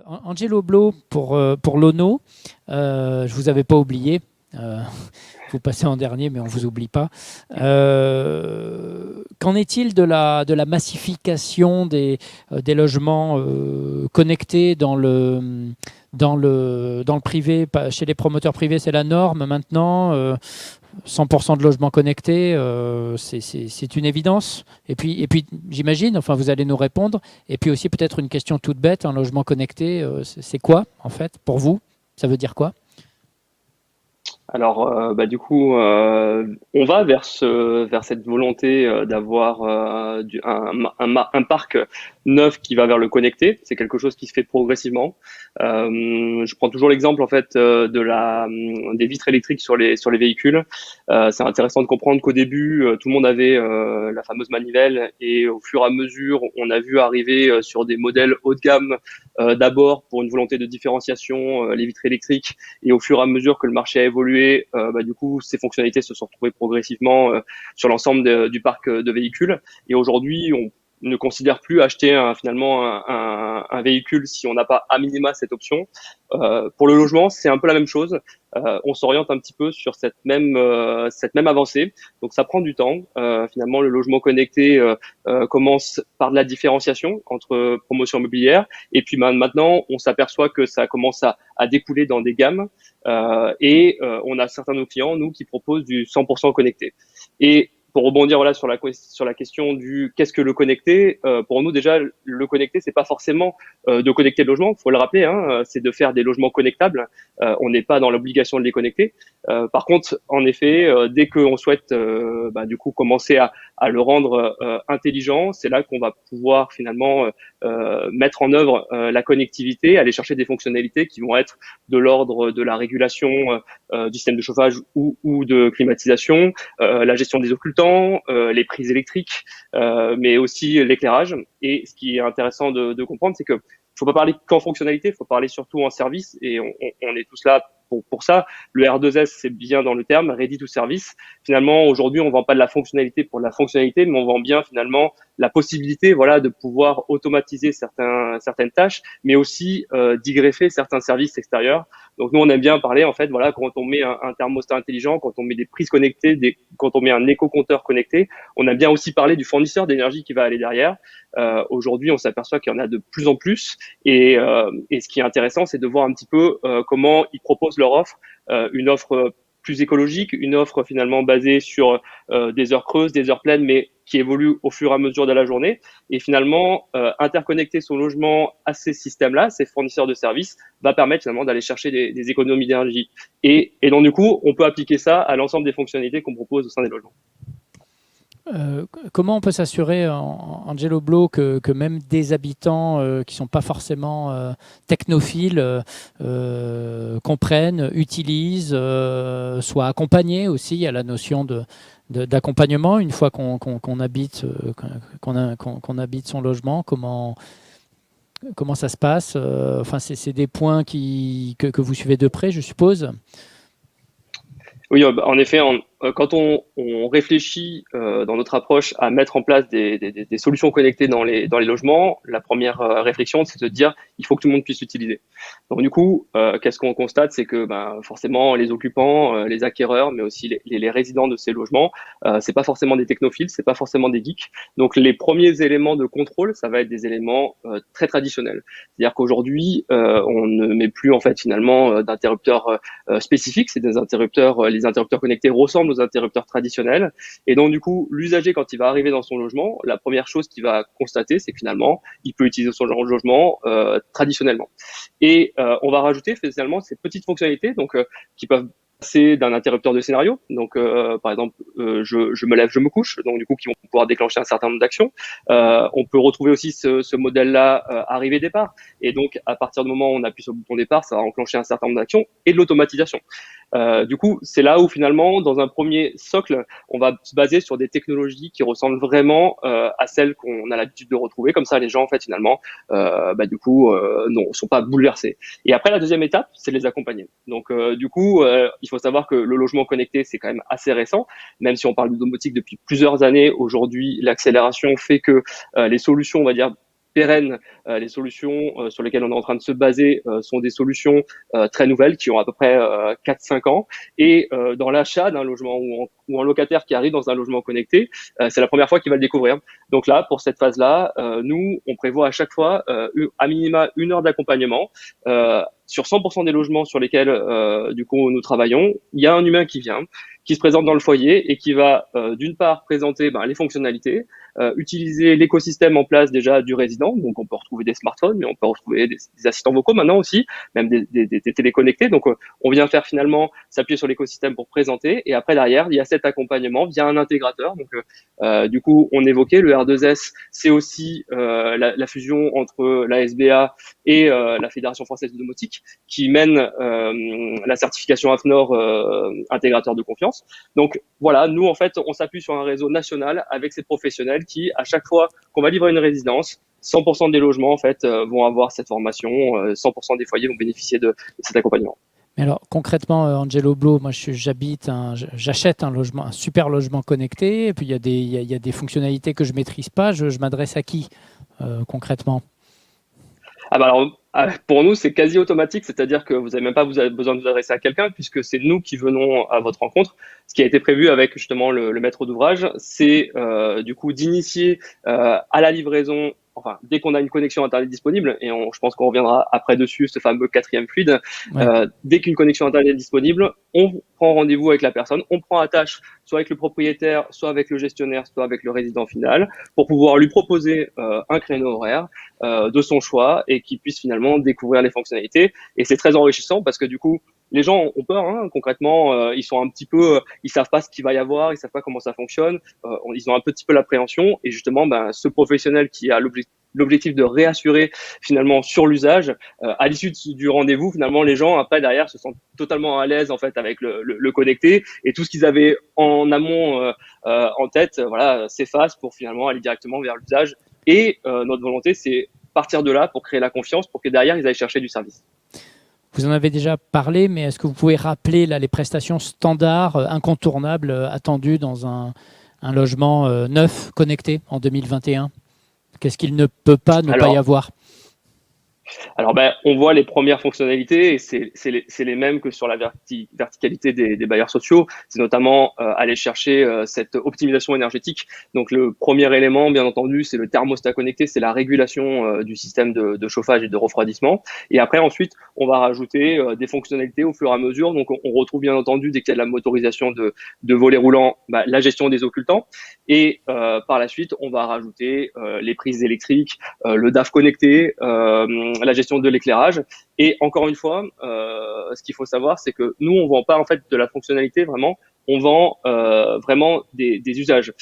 Angelo Blo pour l'ONO, je vous avais pas oublié. Vous passez en dernier, mais on vous oublie pas. Qu'en est-il de la massification des logements connectés dans le privé? Chez les promoteurs privés, c'est la norme maintenant. 100% de logements connectés, c'est une évidence. Et puis j'imagine, enfin vous allez nous répondre, et puis aussi peut-être une question toute bête, un logement connecté, c'est quoi en fait pour vous? Ça veut dire quoi? Alors, du coup, on va vers cette volonté d'avoir un parc neuf qui va vers le connecté. C'est quelque chose qui se fait progressivement. Je prends toujours l'exemple en fait des vitres électriques sur les véhicules. C'est intéressant de comprendre qu'au début, tout le monde avait la fameuse manivelle et au fur et à mesure, on a vu arriver sur des modèles haut de gamme d'abord pour une volonté de différenciation les vitres électriques et au fur et à mesure que le marché a évolué, du coup, ces fonctionnalités se sont retrouvées progressivement sur l'ensemble du parc de véhicules. Et aujourd'hui, on ne considère plus acheter finalement un véhicule si on n'a pas à minima cette option. Pour le logement, c'est un peu la même chose. On s'oriente un petit peu sur cette même avancée. Donc ça prend du temps. Finalement, le logement connecté commence par de la différenciation entre promotion immobilière. Et puis maintenant, on s'aperçoit que ça commence à découler dans des gammes. On a certains de nos clients, nous, qui proposent du 100% connecté. Et pour rebondir voilà sur la question du qu'est-ce que le connecté, pour nous déjà le connecté c'est pas forcément de connecter le logement, faut le rappeler, hein, c'est de faire des logements connectables. On n'est pas dans l'obligation de les connecter. Par contre, en effet, dès qu'on souhaite du coup commencer à le rendre intelligent, c'est là qu'on va pouvoir finalement mettre en œuvre la connectivité, aller chercher des fonctionnalités qui vont être de l'ordre de la régulation du système de chauffage ou de climatisation, la gestion des occultants, les prises électriques, mais aussi l'éclairage. Et ce qui est intéressant de comprendre, c'est que faut pas parler qu'en fonctionnalité, il faut parler surtout en service, et on est tous là pour ça. Le R2S, c'est bien dans le terme, ready to service. Finalement, aujourd'hui, on vend pas de la fonctionnalité pour la fonctionnalité, mais on vend bien finalement la possibilité, voilà, de pouvoir automatiser certaines tâches, mais aussi d'y greffer certains services extérieurs. Donc nous, on aime bien parler, en fait, voilà, quand on met un thermostat intelligent, quand on met des prises connectées, quand on met un éco-compteur connecté, on aime bien aussi parler du fournisseur d'énergie qui va aller derrière. Aujourd'hui, on s'aperçoit qu'il y en a de plus en plus, et ce qui est intéressant, c'est de voir un petit peu comment ils proposent leur offre, une offre plus écologique, une offre finalement basée sur des heures creuses, des heures pleines, mais qui évolue au fur et à mesure de la journée. Et finalement, interconnecter son logement à ces systèmes-là, ces fournisseurs de services, va permettre finalement d'aller chercher des économies d'énergie. Donc du coup, on peut appliquer ça à l'ensemble des fonctionnalités qu'on propose au sein des logements. Comment on peut s'assurer, Angelo Blo, que même des habitants qui ne sont pas forcément technophiles comprennent, utilisent, soient accompagnés aussi à la notion d'accompagnement une fois qu'on habite, qu'on habite son logement? Comment ça se passe? Enfin, c'est des points que vous suivez de près, je suppose. Oui, en effet, quand on réfléchit dans notre approche à mettre en place des solutions connectées dans les logements, la première réflexion, c'est de dire il faut que tout le monde puisse l'utiliser. Donc du coup, qu'est-ce qu'on constate, c'est que forcément les occupants, les acquéreurs, mais aussi les résidents de ces logements, c'est pas forcément des technophiles, c'est pas forcément des geeks. Donc les premiers éléments de contrôle, ça va être des éléments très traditionnels. C'est-à-dire qu'aujourd'hui, on ne met plus en fait finalement d'interrupteurs spécifiques, c'est des interrupteurs, les interrupteurs connectés ressemblent aux interrupteurs traditionnels. Et donc, du coup, l'usager, quand il va arriver dans son logement, la première chose qu'il va constater, c'est que finalement, il peut utiliser son logement traditionnellement. Et on va rajouter finalement ces petites fonctionnalités donc qui peuvent passer d'un interrupteur de scénario. Donc, par exemple, je me lève, je me couche. Donc, du coup, qui vont pouvoir déclencher un certain nombre d'actions. On peut retrouver aussi ce modèle-là arrivée-départ. Et donc, à partir du moment où on appuie sur le bouton départ, ça va enclencher un certain nombre d'actions et de l'automatisation. Du coup, c'est là où finalement, dans un premier socle, on va se baser sur des technologies qui ressemblent vraiment à celles qu'on a l'habitude de retrouver. Comme ça, les gens, en fait, finalement, non, sont pas bouleversés. Et après, la deuxième étape, c'est de les accompagner. Donc, du coup, il faut savoir que le logement connecté, c'est quand même assez récent, même si on parle de domotique depuis plusieurs années. Aujourd'hui, l'accélération fait que les solutions, on va dire, pérennes. Les solutions sur lesquelles on est en train de se baser sont des solutions très nouvelles qui ont à peu près 4-5 ans. Et dans l'achat d'un logement ou un locataire qui arrive dans un logement connecté, c'est la première fois qu'il va le découvrir. Donc là, pour cette phase-là, nous, on prévoit à chaque fois à minima 1 heure d'accompagnement. Sur 100% des logements sur lesquels du coup nous travaillons, il y a un humain qui vient, qui se présente dans le foyer et qui va d'une part présenter les fonctionnalités, utiliser l'écosystème en place déjà du résident. Donc on peut retrouver des smartphones, mais on peut retrouver des assistants vocaux maintenant aussi, même des téléconnectés. Donc on vient faire finalement s'appuyer sur l'écosystème pour présenter. Et après derrière, il y a cet accompagnement via un intégrateur. Donc du coup, on évoquait le R2S, c'est aussi la fusion entre la SBA et la Fédération française de domotique qui mène la certification AFNOR intégrateur de confiance. Donc voilà, nous en fait, on s'appuie sur un réseau national avec ces professionnels qui, à chaque fois qu'on va livrer une résidence, 100% des logements en fait vont avoir cette formation, 100% des foyers vont bénéficier de cet accompagnement. Mais alors concrètement, Angelo Blo, moi j'achète un logement, un super logement connecté, et puis il y a des fonctionnalités que je maîtrise pas. Je m'adresse à qui concrètement? Ah bah alors, pour nous, c'est quasi automatique, c'est-à-dire que vous n'avez même pas besoin de vous adresser à quelqu'un, puisque c'est nous qui venons à votre rencontre. Ce qui a été prévu avec justement le maître d'ouvrage, c'est du coup d'initier à la livraison, enfin dès qu'on a une connexion Internet disponible, et je pense qu'on reviendra après dessus, ce fameux quatrième fluide, Ouais. dès qu'une connexion Internet est disponible, on prend rendez-vous avec la personne, on prend attache soit avec le propriétaire, soit avec le gestionnaire, soit avec le résident final, pour pouvoir lui proposer un créneau horaire de son choix et qu'il puisse finalement découvrir les fonctionnalités. Et c'est très enrichissant parce que du coup, les gens ont peur, hein, concrètement, ils sont un petit peu, ils savent pas ce qu'il va y avoir, ils savent pas comment ça fonctionne, ils ont un petit peu l'appréhension. Et justement, ce professionnel qui a l'objectif de réassurer finalement sur l'usage, à l'issue du rendez-vous, finalement, les gens après derrière se sentent totalement à l'aise en fait avec le connecté et tout ce qu'ils avaient en amont en tête, voilà, s'efface pour finalement aller directement vers l'usage. Et notre volonté, c'est partir de là pour créer la confiance, pour que derrière, ils aillent chercher du service. Vous en avez déjà parlé, mais est-ce que vous pouvez rappeler là, les prestations standards, incontournables, attendues dans un logement neuf, connecté en 2021? Qu'est-ce qu'il ne peut pas ne pas y Alors, avoir? Alors, on voit les premières fonctionnalités et c'est les mêmes que sur la verticalité des bailleurs sociaux. C'est notamment aller chercher cette optimisation énergétique. Donc, le premier élément, bien entendu, c'est le thermostat connecté, c'est la régulation du système de chauffage et de refroidissement. Et après, ensuite, on va rajouter des fonctionnalités au fur et à mesure. Donc, on retrouve bien entendu, dès qu'il y a de la motorisation de volets roulants, la gestion des occultants. Et par la suite, on va rajouter les prises électriques, le DAF connecté, la gestion de l'éclairage. Et encore une fois, ce qu'il faut savoir, c'est que nous, on vend pas en fait de la fonctionnalité vraiment, on vend vraiment des usages.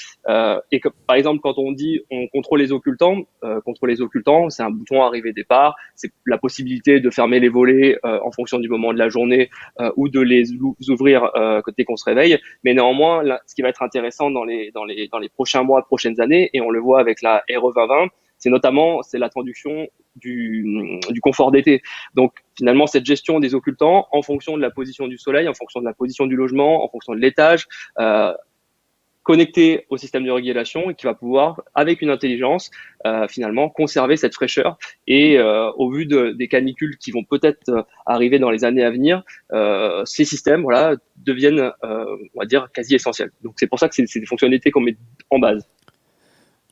Et que, par exemple, quand on dit on contrôle les occultants, c'est un bouton arrivée-départ, c'est la possibilité de fermer les volets en fonction du moment de la journée ou de les ouvrir dès qu'on se réveille. Mais néanmoins, là, ce qui va être intéressant dans les prochains mois, prochaines années, et on le voit avec la RE 2020, c'est l'introduction du confort d'été. Donc finalement, cette gestion des occultants en fonction de la position du soleil, en fonction de la position du logement, en fonction de l'étage, connecté au système de régulation et qui va pouvoir, avec une intelligence, finalement conserver cette fraîcheur. Et au vu des canicules qui vont peut-être arriver dans les années à venir, ces systèmes, voilà, deviennent, on va dire, quasi essentiels. Donc c'est pour ça que c'est des fonctionnalités qu'on met en base.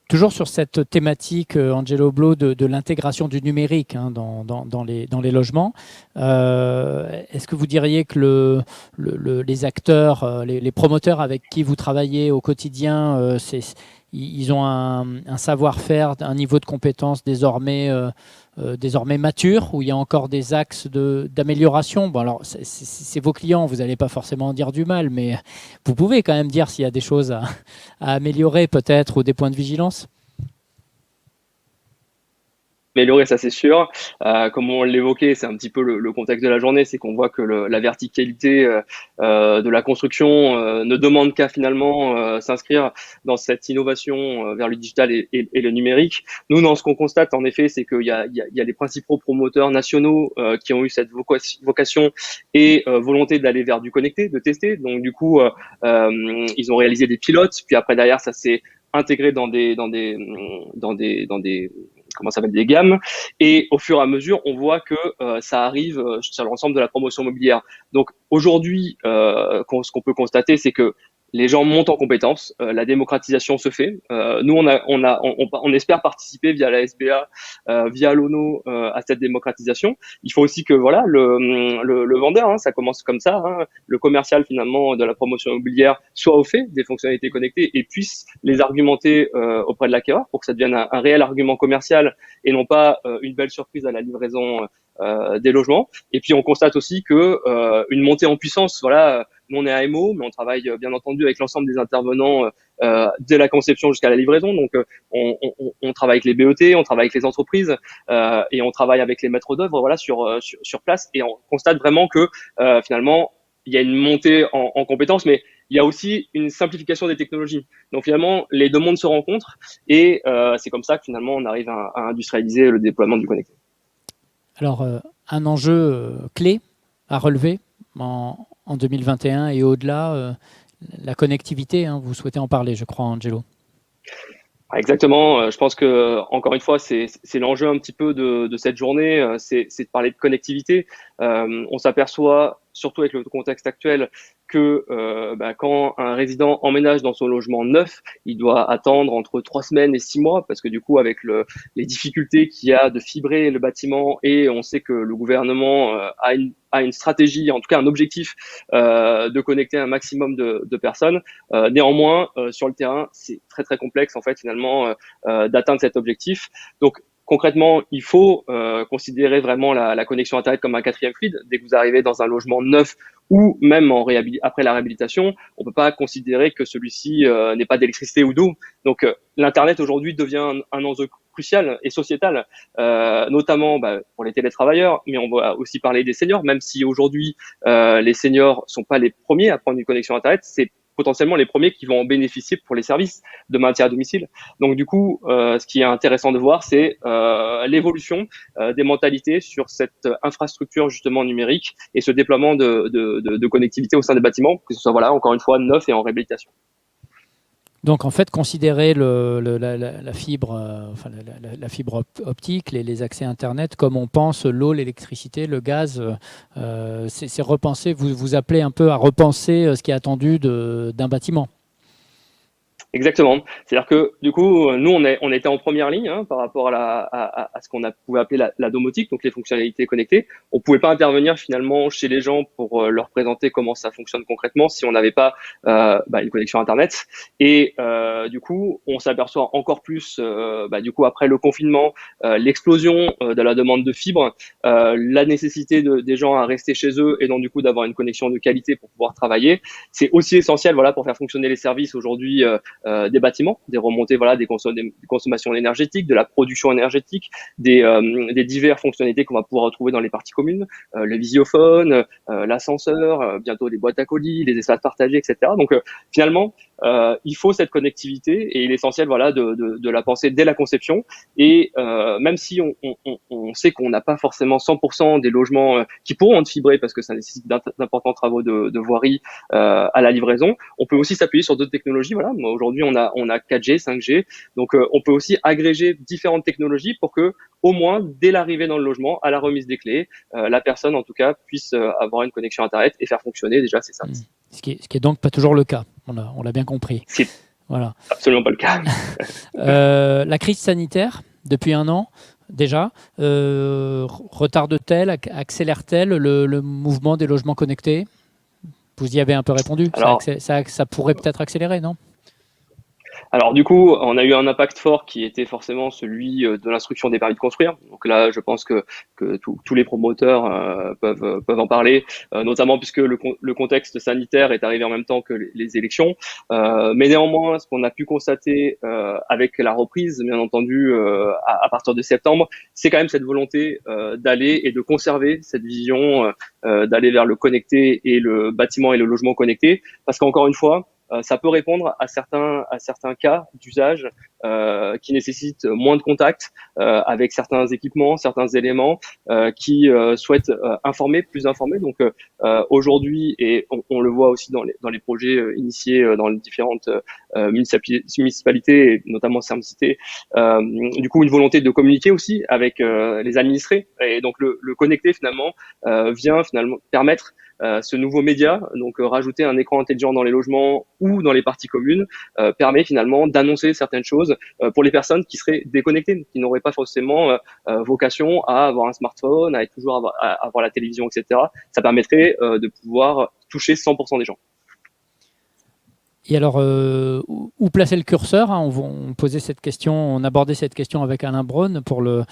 Toujours sur cette thématique, Angelo Blo, de l'intégration du numérique dans les logements, est-ce que vous diriez que les acteurs, les promoteurs avec qui vous travaillez au quotidien, ils ont un savoir-faire, un niveau de compétence désormais mature, où il y a encore des axes d'amélioration? Bon, alors, c'est vos clients, vous n'allez pas forcément en dire du mal, mais vous pouvez quand même dire s'il y a des choses à améliorer peut-être ou des points de vigilance? Améliorer, ça c'est sûr. Comme on l'évoquait, c'est un petit peu le contexte de la journée, c'est qu'on voit que la verticalité de la construction ne demande qu'à finalement s'inscrire dans cette innovation vers le digital et le numérique. Nous, dans ce qu'on constate en effet, c'est qu'il y a les principaux promoteurs nationaux qui ont eu cette vocation et volonté d'aller vers du connecté, de tester. Donc du coup, ils ont réalisé des pilotes, puis après derrière, ça s'est intégré dans des comment ça s'appelle, des gammes. Et au fur et à mesure, on voit que ça arrive sur l'ensemble de la promotion immobilière. Donc aujourd'hui, ce qu'on peut constater, c'est que les gens montent en compétences, la démocratisation se fait. Nous, on espère participer via la SBA, via l'ONO à cette démocratisation. Il faut aussi que voilà le vendeur, hein, ça commence comme ça, hein, le commercial finalement de la promotion immobilière soit au fait des fonctionnalités connectées et puisse les argumenter auprès de l'acquéreur pour que ça devienne un réel argument commercial et non pas une belle surprise à la livraison des logements. Et puis on constate aussi que une montée en puissance, voilà. Nous, on est AMO, mais on travaille bien entendu avec l'ensemble des intervenants dès la conception jusqu'à la livraison. Donc, on travaille avec les BET, on travaille avec les entreprises et on travaille avec les maîtres d'œuvre, voilà, sur place. Et on constate vraiment que finalement, il y a une montée en compétences, mais il y a aussi une simplification des technologies. Donc finalement, les deux mondes se rencontrent et c'est comme ça que finalement, on arrive à industrialiser le déploiement du connecté. Alors, un enjeu clé à relever en 2021 et au-delà, la connectivité, hein, vous souhaitez en parler, je crois, Angelo. Exactement. Je pense que encore une fois, c'est l'enjeu un petit peu de cette journée, c'est de parler de connectivité. On s'aperçoit, surtout avec le contexte actuel, que quand un résident emménage dans son logement neuf, il doit attendre entre 3 semaines et 6 mois, parce que du coup, avec les difficultés qu'il y a de fibrer le bâtiment, et on sait que le gouvernement a une stratégie, en tout cas un objectif de connecter un maximum de personnes. Néanmoins, sur le terrain, c'est très très complexe en fait finalement d'atteindre cet objectif. Donc concrètement, il faut considérer vraiment la connexion Internet comme un quatrième fluide. Dès que vous arrivez dans un logement neuf ou même après la réhabilitation, on ne peut pas considérer que celui-ci n'ait pas d'électricité ou d'eau. Donc l'Internet aujourd'hui devient un enjeu crucial et sociétal, notamment pour les télétravailleurs, mais on va aussi parler des seniors, même si aujourd'hui les seniors sont pas les premiers à prendre une connexion Internet, c'est potentiellement les premiers qui vont en bénéficier pour les services de maintien à domicile. Donc du coup, ce qui est intéressant de voir, c'est l'évolution des mentalités sur cette infrastructure justement numérique et ce déploiement de connectivité au sein des bâtiments, que ce soit voilà encore une fois neuf et en réhabilitation. Donc en fait, considérer la fibre, la fibre optique, les accès Internet, comme on pense l'eau, l'électricité, le gaz, c'est repenser, vous appelez un peu à repenser ce qui est attendu d'un bâtiment. Exactement. C'est-à-dire que du coup, nous, on était en première ligne hein, par rapport à ce qu'on pouvait appeler la domotique, donc les fonctionnalités connectées. On pouvait pas intervenir finalement chez les gens pour leur présenter comment ça fonctionne concrètement si on n'avait pas une connexion Internet. Et du coup, on s'aperçoit encore plus, du coup, après le confinement, l'explosion de la demande de fibres, la nécessité des gens à rester chez eux et donc du coup d'avoir une connexion de qualité pour pouvoir travailler. C'est aussi essentiel, voilà, pour faire fonctionner les services aujourd'hui. Des bâtiments, des remontées, voilà, des consommations énergétiques, de la production énergétique, des diverses fonctionnalités qu'on va pouvoir retrouver dans les parties communes, le visiophone, l'ascenseur, bientôt les boîtes à colis, les espaces partagés, etc. Donc finalement, il faut cette connectivité et il est essentiel, voilà, de la penser dès la conception. Et même si on sait qu'on n'a pas forcément 100% des logements qui pourront être fibrés parce que ça nécessite d'importants travaux de voirie à la livraison, on peut aussi s'appuyer sur d'autres technologies. Voilà, aujourd'hui on a 4G, 5G, donc on peut aussi agréger différentes technologies pour que au moins dès l'arrivée dans le logement, à la remise des clés, la personne en tout cas puisse avoir une connexion Internet et faire fonctionner déjà ses services. Ce qui est donc pas toujours le cas, on l'a bien compris. C'est voilà. Absolument pas le cas. La crise sanitaire, depuis un an déjà, retarde-t-elle, accélère-t-elle le mouvement des logements connectés? Vous y avez un peu répondu. Alors, ça pourrait peut-être accélérer, non? Alors du coup, on a eu un impact fort qui était forcément celui de l'instruction des permis de construire. Donc là, je pense que tous les promoteurs peuvent en parler, notamment puisque le contexte sanitaire est arrivé en même temps que les élections. Mais néanmoins, ce qu'on a pu constater avec la reprise, bien entendu, à partir de septembre, c'est quand même cette volonté d'aller et de conserver cette vision d'aller vers le connecté et le bâtiment et le logement connecté, parce qu'encore une fois, ça peut répondre à certains cas d'usage qui nécessitent moins de contact avec certains équipements, certains éléments qui souhaitent plus informer. Donc aujourd'hui, et on le voit aussi dans les projets initiés dans les différentes municipalités, et notamment Sermcité, du coup une volonté de communiquer aussi avec les administrés. Et donc le connecté finalement vient finalement permettre ce nouveau média, donc rajouter un écran intelligent dans les logements ou dans les parties communes, permet finalement d'annoncer certaines choses pour les personnes qui seraient déconnectées, qui n'auraient pas forcément vocation à avoir un smartphone, à être toujours à avoir la télévision, etc. Ça permettrait de pouvoir toucher 100% des gens. Et alors, où placer le curseur, hein, on posait cette question, on abordait cette question avec Alain Braun pour le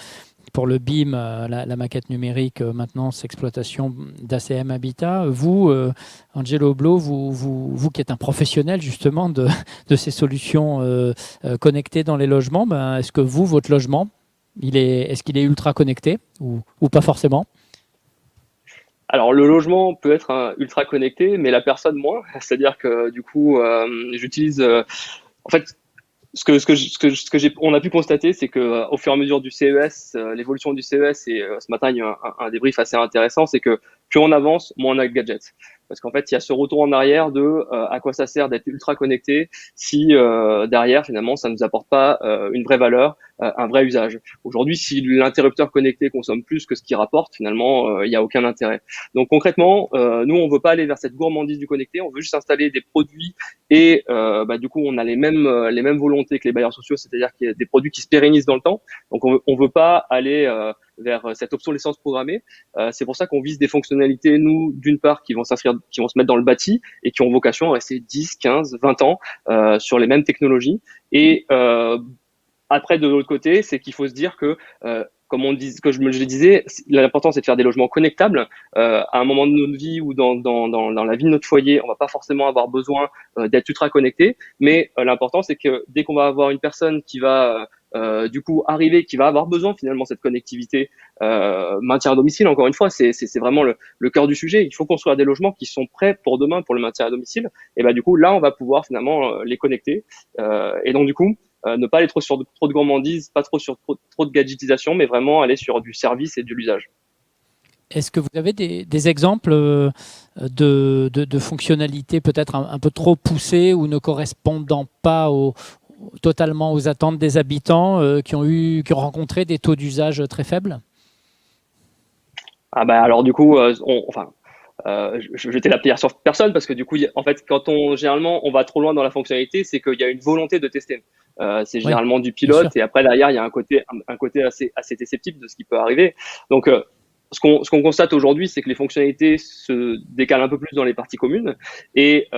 BIM, la maquette numérique, maintenance, exploitation d'ACM Habitat. Vous, Angelo Oblo, vous qui êtes un professionnel justement de ces solutions connectées dans les logements, est-ce que votre logement, est-ce qu'il est ultra connecté ou pas forcément? Alors le logement peut être ultra connecté, mais la personne moins. C'est-à-dire que du coup, j'utilise en fait on a pu constater, c'est que au fur et à mesure du CES, l'évolution du CES, et ce matin il y a eu un débrief assez intéressant, c'est que plus on avance, moins on a de gadgets. Parce qu'en fait, il y a ce retour en arrière de à quoi ça sert d'être ultra connecté si derrière finalement ça nous apporte pas une vraie valeur, un vrai usage. Aujourd'hui, si l'interrupteur connecté consomme plus que ce qu'il rapporte, finalement, il n'y a aucun intérêt. Donc concrètement, nous on veut pas aller vers cette gourmandise du connecté, on veut juste installer des produits et du coup on a les mêmes volontés que les bailleurs sociaux, c'est-à-dire qu'il y a des produits qui se pérennisent dans le temps. Donc on veut pas aller vers cette obsolescence programmée. C'est pour ça qu'on vise des fonctionnalités, nous, d'une part, qui vont se mettre dans le bâti et qui ont vocation à rester 10, 15, 20 ans sur les mêmes technologies. Et après, de l'autre côté, c'est qu'il faut se dire que comme je le disais, l'important c'est de faire des logements connectables. À un moment de notre vie ou dans la vie de notre foyer, on va pas forcément avoir besoin d'être ultra connecté, mais l'important c'est que dès qu'on va avoir une personne qui va du coup arriver, qui va avoir besoin finalement de cette connectivité, maintien à domicile, encore une fois, c'est vraiment le cœur du sujet. Il faut construire des logements qui sont prêts pour demain pour le maintien à domicile. Et du coup là on va pouvoir finalement les connecter. Et donc du coup ne pas aller trop sur trop de gourmandise, pas trop sur trop de gadgetisation, mais vraiment aller sur du service et de l'usage. Est-ce que vous avez des exemples de fonctionnalités peut-être un peu trop poussées ou ne correspondant pas totalement aux attentes des habitants qui ont rencontré des taux d'usage très faibles? Alors du coup, je jetais la pierre sur personne parce que du coup, en fait, généralement on va trop loin dans la fonctionnalité, c'est qu'il y a une volonté de tester. C'est Oui, généralement du bien sûr. pilote et après derrière il y a un côté assez déceptif de ce qui peut arriver. Donc ce qu'on constate aujourd'hui, c'est que les fonctionnalités se décalent un peu plus dans les parties communes et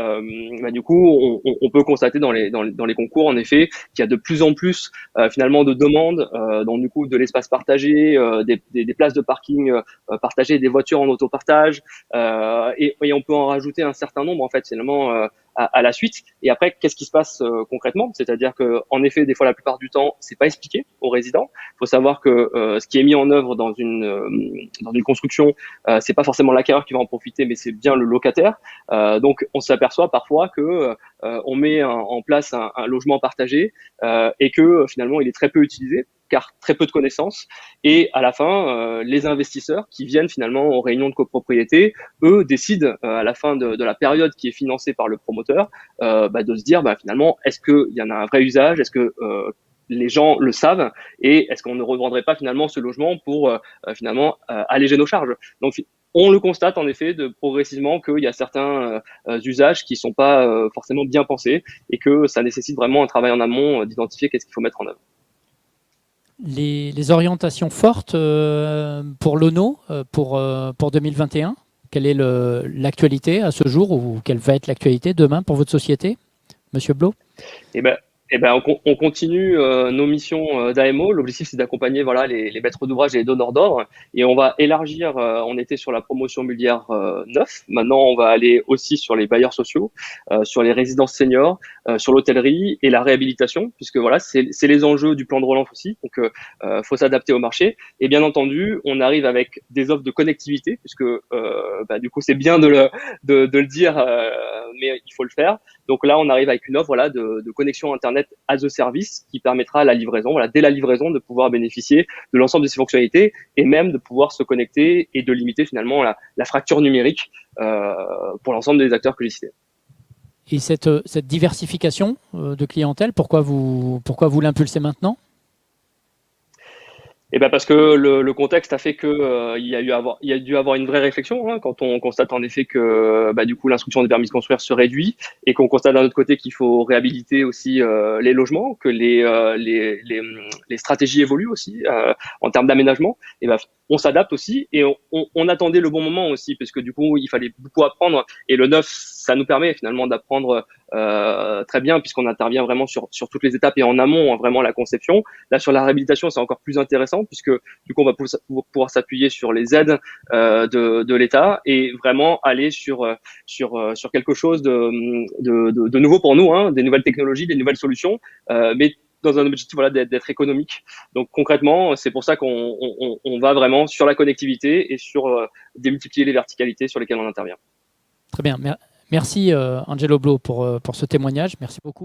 du coup, on peut constater dans les concours, en effet, qu'il y a de plus en plus finalement de demandes, donc du coup de l'espace partagé, des places de parking partagées, des voitures en autopartage, et on peut en rajouter un certain nombre en fait finalement à la suite. Et après, qu'est-ce qui se passe concrètement? C'est-à-dire que, en effet, des fois, la plupart du temps, c'est pas expliqué aux résidents. Il faut savoir que ce qui est mis en œuvre dans une construction, c'est pas forcément l'acquéreur qui va en profiter, mais c'est bien le locataire. Donc, on s'aperçoit parfois que on met en place un logement partagé et que finalement, il est très peu utilisé car très peu de connaissances. Et à la fin, les investisseurs qui viennent finalement aux réunions de copropriété, eux décident à la fin de la période qui est financée par le promoteur de se dire finalement est-ce qu'il y en a un vrai usage, est-ce que les gens le savent et est-ce qu'on ne revendrait pas finalement ce logement pour finalement alléger nos charges. Donc on le constate en effet progressivement qu'il y a certains usages qui sont pas forcément bien pensés et que ça nécessite vraiment un travail en amont d'identifier qu'est-ce qu'il faut mettre en œuvre. Les orientations fortes pour l'ONO pour 2021, quelle est l'actualité à ce jour ou quelle va être l'actualité demain pour votre société, Monsieur Blo? On continue nos missions d'AMO. L'objectif, c'est d'accompagner les maîtres d'ouvrage et les donneurs d'ordre. Et on va élargir, on était sur la promotion immobilière 9. Maintenant, on va aller aussi sur les bailleurs sociaux, sur les résidences seniors, sur l'hôtellerie et la réhabilitation, puisque c'est les enjeux du plan de relance aussi. Donc, faut s'adapter au marché. Et bien entendu, on arrive avec des offres de connectivité, puisque du coup, c'est bien de le dire, mais il faut le faire. Donc là, on arrive avec une offre voilà, de connexion Internet as a service qui permettra la livraison, voilà, dès la livraison, de pouvoir bénéficier de l'ensemble de ces fonctionnalités et même de pouvoir se connecter et de limiter finalement la fracture numérique pour l'ensemble des acteurs que j'ai cités. Et cette diversification de clientèle, pourquoi vous l'impulsez maintenant? Et ben parce que le contexte a fait que il y a dû avoir une vraie réflexion hein, quand on constate en effet que du coup l'instruction des permis de construire se réduit et qu'on constate d'un autre côté qu'il faut réhabiliter aussi les logements, que les stratégies évoluent aussi en termes d'aménagement. Et ben on s'adapte aussi et on attendait le bon moment aussi parce que du coup il fallait beaucoup apprendre et le neuf ça nous permet finalement d'apprendre très bien puisqu'on intervient vraiment sur toutes les étapes et en amont hein, vraiment la conception. Là, sur la réhabilitation, c'est encore plus intéressant puisque du coup, on va pouvoir s'appuyer sur les aides de l'État et vraiment aller sur quelque chose de nouveau pour nous, hein, des nouvelles technologies, des nouvelles solutions, mais dans un objectif voilà, d'être économique. Donc concrètement, c'est pour ça qu'on va vraiment sur la connectivité et sur démultiplier les verticalités sur lesquelles on intervient. Très bien. Merci Angelo Blo pour ce témoignage. Merci beaucoup.